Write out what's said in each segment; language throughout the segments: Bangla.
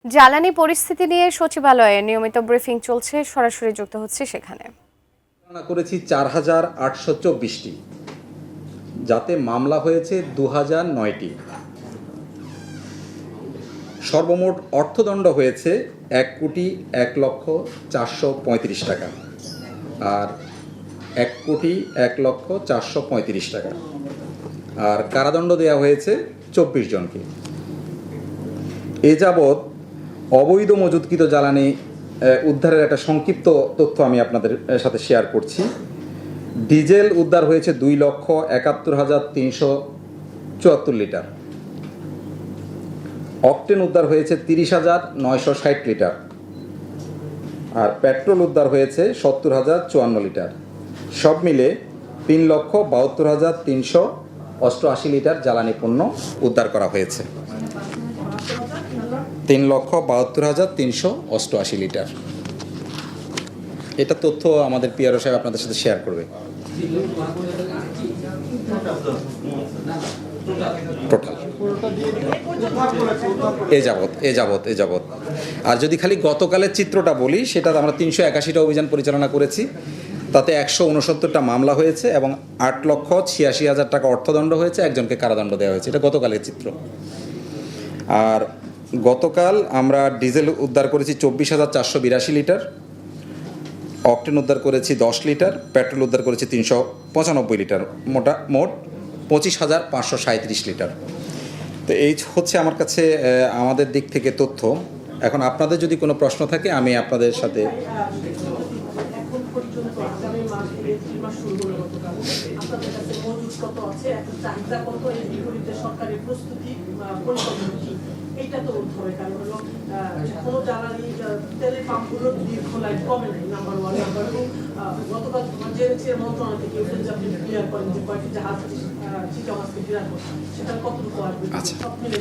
জ্বালানি পরিস্থিতি নিয়ে সচিবালয়ে নিয়মিত ব্রিফিং চলছে, সরাসরি যুক্ত হচ্ছে সেখানে। করেছি ৪,৮২৪টি, যাতে মামলা হয়েছে ২,০০৯টি। সর্বমোট অর্থদণ্ড হয়েছে ১,০১,৪৩৫ টাকা, আর ১,০১,৪৩৫ টাকা। আর কারাদণ্ড দেওয়া হয়েছে ২৪ জনকে। এ যাবৎ অবৈধ মজুতকৃত জ্বালানি উদ্ধারের একটা সংক্ষিপ্ত তথ্য আমি আপনাদের সাথে শেয়ার করছি। ডিজেল উদ্ধার হয়েছে ২,৭১,৩৭৪ লিটার। অকটেন উদ্ধার হয়েছে ৩০,৯৬০ লিটার। আর পেট্রোল উদ্ধার হয়েছে ৭০,০৫৪ লিটার। সব মিলে ৩,৭২,৩৮৮ লিটার জ্বালানি পণ্য উদ্ধার করা হয়েছে। ৩,৭২,৩৮৮ লিটার। এটা তথ্য আমাদের পিআরও সাহেব আপনাদের সাথে শেয়ার করবে। টোটাল এ যাবৎ আর যদি খালি গতকালের চিত্রটা বলি, সেটা আমরা ৩৮১টা অভিযান পরিচালনা করেছি। তাতে ১৬৯টা মামলা হয়েছে এবং ৮,৮৬,০০০ টাকা অর্থদণ্ড হয়েছে, একজনকে কারাদণ্ড দেওয়া হয়েছে। এটা গতকালের চিত্র। আর গতকাল আমরা ডিজেল উদ্ধার করেছি ২৪,৪৮২ লিটার, অকটেন উদ্ধার করেছি ১০ লিটার, পেট্রোল উদ্ধার করেছি ৩৯৫ লিটার, মোট ২৫,৫৩৭ লিটার। তো এই হচ্ছে আমার কাছে আমাদের দিক থেকে তথ্য। এখন আপনাদের যদি কোনো প্রশ্ন থাকে আমি আপনাদের সাথে এটা তো হবে, কারণ হলো কোনো জ্বালানি তেলের পাম্পগুলো দীর্ঘ লাইন কমে নাই, নাম্বার ওয়ান। নাম্বার টু, গতকাল জেনেছি মন্ত্রণালয় থেকে আপনি ক্লিয়ার করেন যে কয়েকটি জাহাজ চিটামাছকে ক্লিয়ার করছে, সেটা কতটুকু আসবে সব মিলে।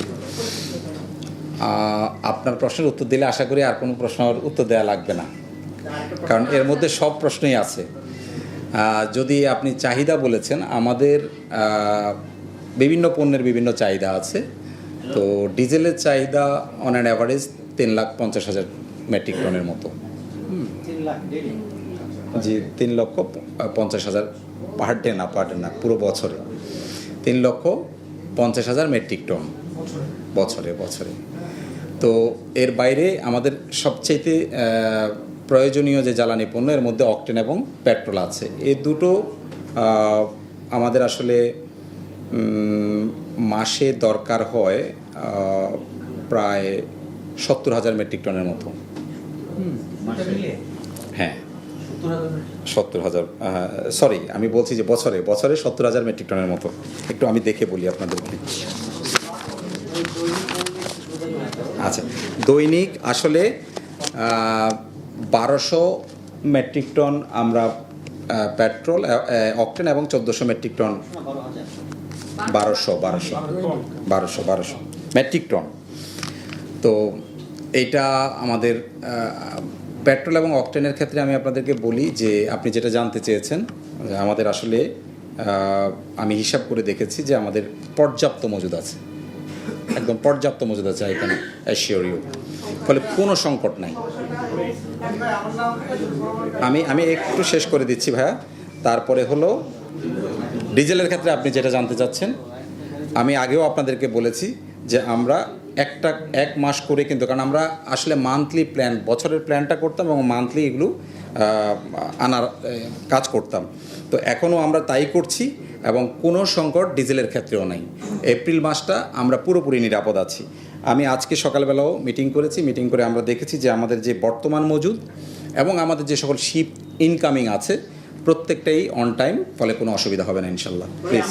আপনার প্রশ্নের উত্তর দিলে আশা করি আর কোনো প্রশ্নের উত্তর দেওয়া লাগবে না, কারণ এর মধ্যে সব প্রশ্নই আছে। যদি আপনি চাহিদা বলেছেন, আমাদের বিভিন্ন পণ্যের বিভিন্ন চাহিদা আছে। তো ডিজেলের চাহিদা অন অ্যান অ্যাভারেজ ৩,৫০,০০০ মেট্রিক টনের মতো। জি, ৩,৫০,০০০ পার ডে না পুরো বছরে ৩,৫০,০০০ মেট্রিক টন বছরে। তো এর বাইরে আমাদের সবচেয়ে প্রয়োজনীয় যে জ্বালানি পণ্য, এর মধ্যে অকটেন এবং পেট্রোল আছে। এই দুটো আমাদের আসলে মাসে দরকার হয় প্রায় ৭০,০০০ মেট্রিক টনের মতো। হ্যাঁ, ৭০,০০০, সরি আমি বলছি যে বছরে ৭০,০০০ মেট্রিক টনের মতো। একটু আমি দেখে বলি আপনাদেরকে। আচ্ছা, দৈনিক আসলে ১২০০ মেট্রিক টন আমরা পেট্রোল, অকটেন এবং ১৪০০ মেট্রিক টন, ১২০০ মেট্রিক টন। তো এইটা আমাদের পেট্রোল এবং অকটেনের ক্ষেত্রে আমি আপনাদেরকে বলি যে আপনি যেটা জানতে চেয়েছেন, আমাদের আসলে আমি হিসাব করে দেখেছি যে আমাদের পর্যাপ্ত মজুদ আছে, একদম পর্যাপ্ত মজুদ আছে এখানে, অ্যাসিওর ইউ। ফলে কোনো সংকট নাই। আমি একটু শেষ করে দিচ্ছি ভাইয়া। তারপরে হলো ডিজেলের ক্ষেত্রে আপনি যেটা জানতে চাচ্ছেন, আমি আগেও আপনাদেরকে বলেছি যে আমরা এক মাস করে, কিন্তু কারণ আমরা আসলে মান্থলি প্ল্যান, বছরের প্ল্যানটা করতাম এবং মান্থলি এগুলো আনার কাজ করতাম। তো এখনও আমরা তাই করছি এবং কোনো সংকট ডিজেলের ক্ষেত্রেও নাই। এপ্রিল মাসটা আমরা পুরোপুরি নিরাপদ আছি। আমি আজকে সকালবেলাও মিটিং করে আমরা দেখেছি যে আমাদের যে বর্তমান মজুদ এবং আমাদের যে সকল শিপ ইনকামিং আছে প্রত্যেকটাই অন টাইম, ফলে কোনো অসুবিধা হবে না ইনশাল্লাহ। প্লিজ।